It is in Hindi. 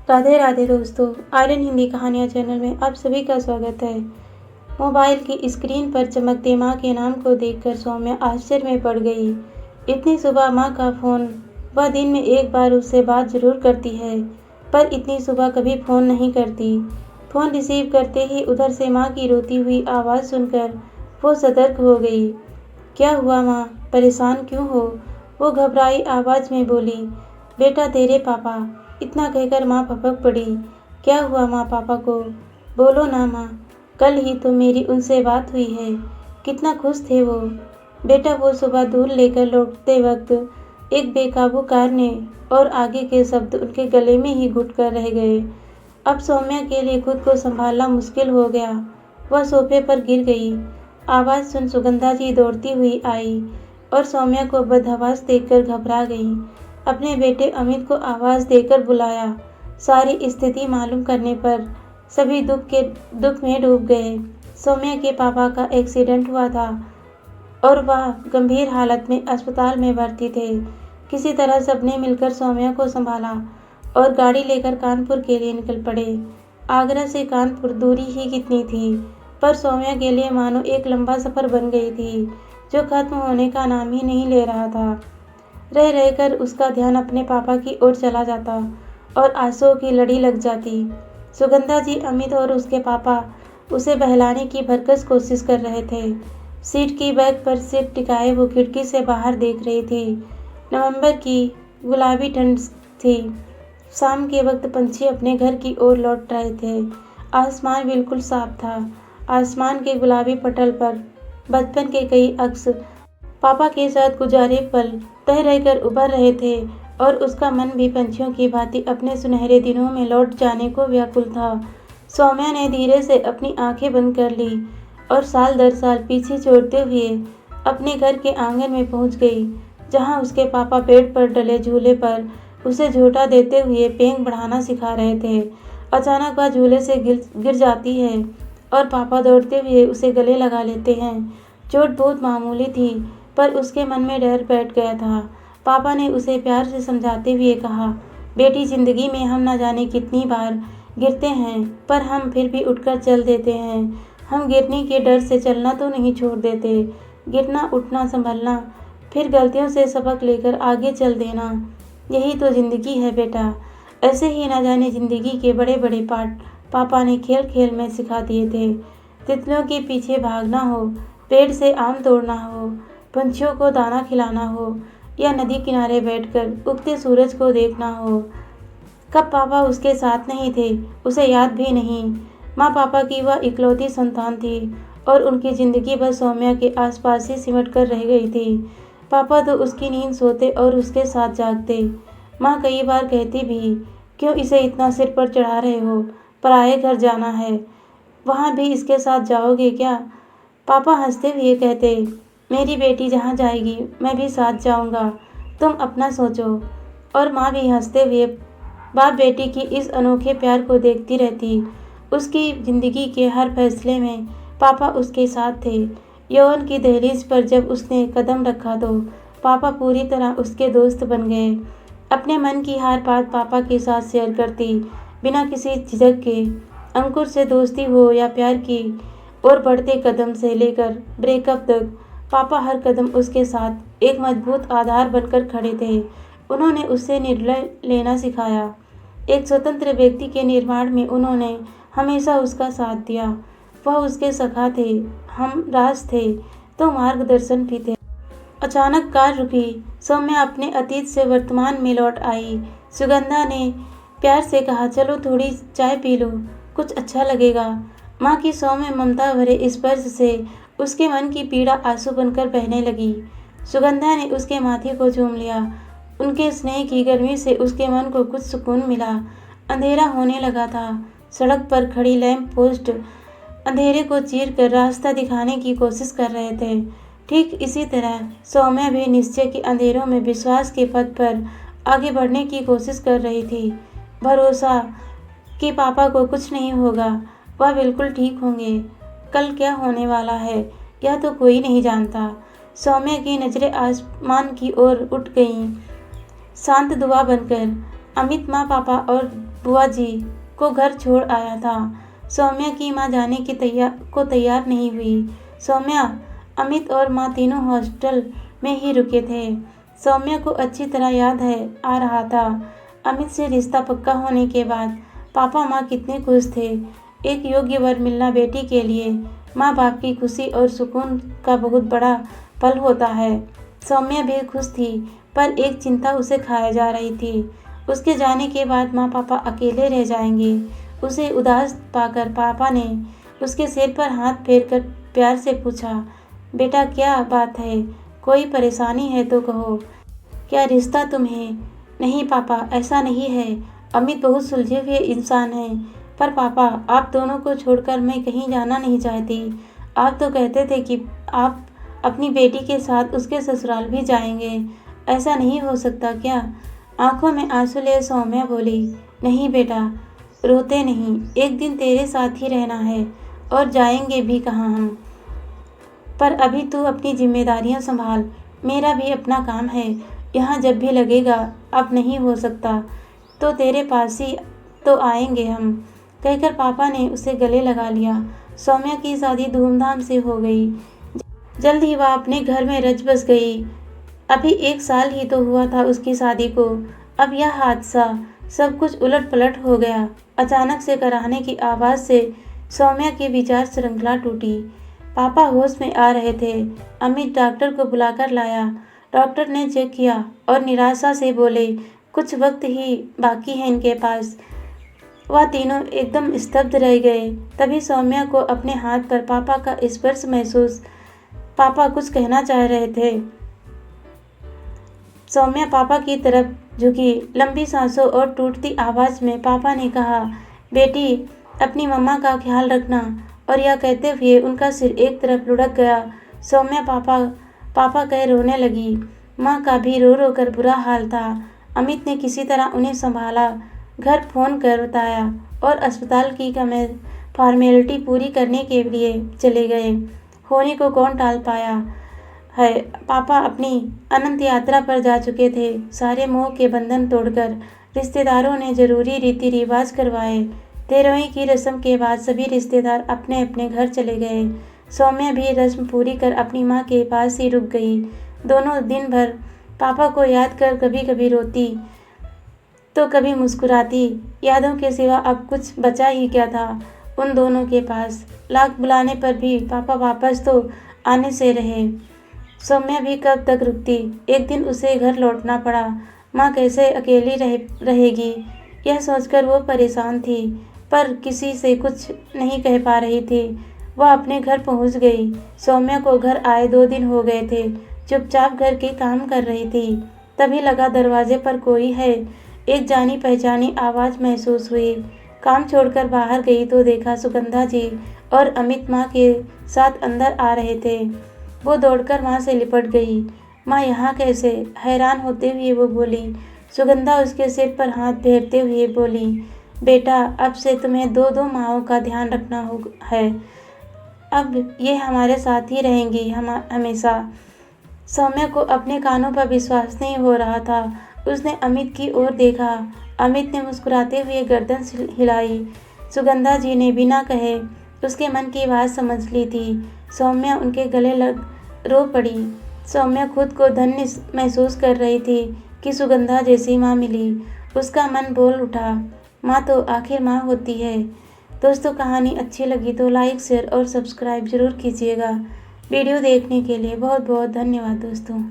राधे राधे दोस्तों, आर्यन हिंदी कहानियाँ चैनल में आप सभी का स्वागत है। मोबाइल की स्क्रीन पर चमकते माँ के नाम को देखकर सौम्या आश्चर्य में पड़ गई। इतनी सुबह माँ का फ़ोन, वह दिन में एक बार उससे बात ज़रूर करती है, पर इतनी सुबह कभी फ़ोन नहीं करती। फ़ोन रिसीव करते ही उधर से माँ की रोती हुई आवाज़ सुनकर वो सतर्क हो गई। क्या हुआ माँ, परेशान क्यों हो? वो घबराई आवाज़ में बोली। बेटा तेरे पापा। इतना कहकर माँ भपक पड़ी। क्या हुआ माँ, पापा को? बोलो ना माँ, कल ही तो मेरी उनसे बात हुई है, कितना खुश थे वो। बेटा वो सुबह दूध लेकर लौटते वक्त एक बेकाबू कार ने, और आगे के शब्द उनके गले में ही घुट कर रह गए। अब सौम्या के लिए खुद को संभालना मुश्किल हो गया। वह सोफे पर गिर गई। आवाज़ सुन सुगंधा जी दौड़ती हुई आई और सौम्या को बदहवास देखकर घबरा गई। अपने बेटे अमित को आवाज़ देकर बुलाया। सारी स्थिति मालूम करने पर सभी दुख में डूब गए। सौम्या के पापा का एक्सीडेंट हुआ था और वह गंभीर हालत में अस्पताल में भर्ती थे। किसी तरह सबने मिलकर सौम्या को संभाला और गाड़ी लेकर कानपुर के लिए निकल पड़े। आगरा से कानपुर दूरी ही कितनी थी, पर सौम्या के लिए मानो एक लंबा सफ़र बन गई थी, जो खत्म होने का नाम ही नहीं ले रहा था। रह रहकर उसका ध्यान अपने पापा की ओर चला जाता और आंसुओं की लड़ी लग जाती। सुगंधा जी, अमित और उसके पापा उसे बहलाने की भरकस कोशिश कर रहे थे। सीट की बैग पर सिर टिकाए वो खिड़की से बाहर देख रही थी। नवंबर की गुलाबी ठंड थी। शाम के वक्त पंछी अपने घर की ओर लौट रहे थे। आसमान बिल्कुल साफ था। आसमान के गुलाबी पटल पर बचपन के कई अक्स, पापा के साथ गुजारे पल तह रहकर उभर रहे थे और उसका मन भी पंछियों की भांति अपने सुनहरे दिनों में लौट जाने को व्याकुल था। सौम्या ने धीरे से अपनी आंखें बंद कर ली और साल दर साल पीछे छोड़ते हुए अपने घर के आंगन में पहुंच गई, जहां उसके पापा पेड़ पर डले झूले पर उसे झूठा देते हुए पेंग बढ़ाना सिखा रहे थे। अचानक वह झूले से गिर जाती है और पापा दौड़ते हुए उसे गले लगा लेते हैं। चोट बहुत मामूली थी, पर उसके मन में डर बैठ गया था। पापा ने उसे प्यार से समझाते हुए कहा, बेटी, जिंदगी में हम न जाने कितनी बार गिरते हैं, पर हम फिर भी उठकर चल देते हैं। हम गिरने के डर से चलना तो नहीं छोड़ देते। गिरना, उठना, संभलना, फिर गलतियों से सबक लेकर आगे चल देना, यही तो जिंदगी है बेटा। ऐसे ही न जाने जिंदगी के बड़े बड़े पाठ पापा ने खेल खेल में सिखा दिए थे। तितलियों के पीछे भागना हो, पेड़ से आम तोड़ना हो, पंछियों को दाना खिलाना हो, या नदी किनारे बैठकर उगते सूरज को देखना हो। कब पापा उसके साथ नहीं थे, उसे याद भी नहीं। माँ पापा की वह इकलौती संतान थी और उनकी ज़िंदगी बस सौम्या के आसपास ही सिमट कर रह गई थी। पापा तो उसकी नींद सोते और उसके साथ जागते। माँ कई बार कहती भी, क्यों इसे इतना सिर पर चढ़ा रहे हो, पराए घर जाना है, वहाँ भी इसके साथ जाओगे क्या? पापा हंसते हुए कहते, मेरी बेटी जहाँ जाएगी मैं भी साथ जाऊँगा, तुम अपना सोचो। और माँ भी हंसते हुए बाप बेटी की इस अनोखे प्यार को देखती रहती। उसकी ज़िंदगी के हर फैसले में पापा उसके साथ थे। यौवन की दहलीज पर जब उसने कदम रखा तो पापा पूरी तरह उसके दोस्त बन गए। अपने मन की हर बात पापा के साथ शेयर करती, बिना किसी झिझक के। अंकुर से दोस्ती हो या प्यार की और बढ़ते कदम से लेकर ब्रेकअप तक, पापा हर कदम उसके साथ एक मजबूत आधार बनकर खड़े थे। उन्होंने उससे निर्णय लेना सिखाया। एक स्वतंत्र व्यक्ति के निर्माण में उन्होंने हमेशा उसका साथ दिया। वह उसके सखा थे, हम राज थे तो मार्गदर्शन भी थे। अचानक कार रुकी। सौम्या अपने अतीत से वर्तमान में लौट आई। सुगंधा ने प्यार से कहा, चलो थोड़ी चाय पी लो, कुछ अच्छा लगेगा। माँ की सौम्य ममता भरे स्पर्श से उसके मन की पीड़ा आंसू बनकर बहने लगी। सुगंधा ने उसके माथे को चूम लिया। उनके स्नेह की गर्मी से उसके मन को कुछ सुकून मिला। अंधेरा होने लगा था। सड़क पर खड़ी लैंप पोस्ट अंधेरे को चीर कर रास्ता दिखाने की कोशिश कर रहे थे। ठीक इसी तरह सौम्या भी निश्चय के अंधेरों में विश्वास के पथ पर आगे बढ़ने की कोशिश कर रही थी। भरोसा कि पापा को कुछ नहीं होगा, वह बिल्कुल ठीक होंगे। कल क्या होने वाला है यह तो कोई नहीं जानता। सौम्या की नज़रें आसमान की ओर उठ गईं, शांत दुआ बनकर। अमित, माँ, पापा और बुआ जी को घर छोड़ आया था। सौम्या की माँ जाने की तैयार नहीं हुई। सौम्या, अमित और माँ तीनों हॉस्टल में ही रुके थे। सौम्या को अच्छी तरह याद आ रहा था अमित से रिश्ता पक्का होने के बाद पापा माँ कितने खुश थे। एक योग्य वर मिलना बेटी के लिए माँ बाप की खुशी और सुकून का बहुत बड़ा पल होता है। सौम्या भी खुश थी, पर एक चिंता उसे खाए जा रही थी। उसके जाने के बाद माँ पापा अकेले रह जाएंगे। उसे उदास पाकर पापा ने उसके सिर पर हाथ फेरकर प्यार से पूछा, बेटा क्या बात है, कोई परेशानी है तो कहो। क्या रिश्ता तुम्हें? नहीं पापा, ऐसा नहीं है। अमित बहुत सुलझे हुए इंसान है। पर पापा, आप दोनों को छोड़कर मैं कहीं जाना नहीं चाहती। आप तो कहते थे कि आप अपनी बेटी के साथ उसके ससुराल भी जाएंगे। ऐसा नहीं हो सकता क्या? आंखों में आंसू लिए सौम्या बोली, नहीं बेटा, रोते नहीं। एक दिन तेरे साथ ही रहना है और जाएंगे भी कहाँ हम। पर अभी तू अपनी जिम्मेदारियां संभाल। मेरा भी अपना काम है। यहाँ जब भी लगेगा अब नहीं हो सकता तो तेरे पास ही तो आएंगे हम, कहकर पापा ने उसे गले लगा लिया। सौम्या की शादी धूमधाम से हो गई। जल्द ही वह अपने घर में रच बस गई। अभी 1 साल ही तो हुआ था उसकी शादी को। अब यह हादसा, सब कुछ उलट पलट हो गया। अचानक से कराहने की आवाज़ से सौम्या की विचार श्रृंखला टूटी। पापा होश में आ रहे थे। अमित डॉक्टर को बुलाकर लाया। डॉक्टर ने चेक किया और निराशा से बोले, कुछ वक्त ही बाकी है इनके पास। वह तीनों एकदम स्तब्ध रह गए। तभी सौम्या को अपने हाथ पर पापा का स्पर्श महसूस। पापा कुछ कहना चाह रहे थे। सौम्या पापा की तरफ झुकी। लंबी सांसों और टूटती आवाज़ में पापा ने कहा, बेटी, अपनी मम्मा का ख्याल रखना। और यह कहते हुए उनका सिर एक तरफ लुढ़क गया। सौम्या पापा कह रोने लगी। माँ का भी रो रो कर बुरा हाल था। अमित ने किसी तरह उन्हें संभाला, घर फोन कर बताया और अस्पताल की फॉर्मेलिटी पूरी करने के लिए चले गए। होने को कौन टाल पाया है। पापा अपनी अनंत यात्रा पर जा चुके थे। सारे मोह के बंधन तोड़कर रिश्तेदारों ने जरूरी रीति रिवाज करवाए। 13वीं की रस्म के बाद सभी रिश्तेदार अपने अपने घर चले गए। सौम्या भी रस्म पूरी कर अपनी माँ के पास ही रुक गई। दोनों दिन भर पापा को याद कर कभी कभी रोती तो कभी मुस्कुराती। यादों के सिवा अब कुछ बचा ही क्या था उन दोनों के पास। लाख बुलाने पर भी पापा वापस तो आने से रहे। सौम्या भी कब तक रुकती। एक दिन उसे घर लौटना पड़ा। माँ कैसे अकेली रहेगी, यह सोचकर वो परेशान थी, पर किसी से कुछ नहीं कह पा रही थी। वह अपने घर पहुंच गई। सौम्या को घर आए 2 दिन हो गए थे। चुपचाप घर के काम कर रही थी। तभी लगा दरवाजे पर कोई है। एक जानी पहचानी आवाज़ महसूस हुई। काम छोड़कर बाहर गई तो देखा सुगंधा जी और अमित माँ के साथ अंदर आ रहे थे। वो दौड़कर माँ से लिपट गई। माँ यहाँ कैसे? हैरान होते हुए वो बोली। सुगंधा उसके सिर पर हाथ फेरते हुए बोली, बेटा, अब से तुम्हें 2-2 माँओं का ध्यान रखना है। अब ये हमारे साथ ही रहेंगी हमेशा। सौम्या को अपने कानों पर विश्वास नहीं हो रहा था। उसने अमित की ओर देखा। अमित ने मुस्कुराते हुए गर्दन हिलाई। सुगंधा जी ने बिना कहे उसके मन की बात समझ ली थी। सौम्या उनके गले लग रो पड़ी। सौम्या खुद को धन्य महसूस कर रही थी कि सुगंधा जैसी माँ मिली। उसका मन बोल उठा, माँ तो आखिर माँ होती है। दोस्तों, कहानी अच्छी लगी तो लाइक, शेयर और सब्सक्राइब जरूर कीजिएगा। वीडियो देखने के लिए बहुत बहुत धन्यवाद दोस्तों।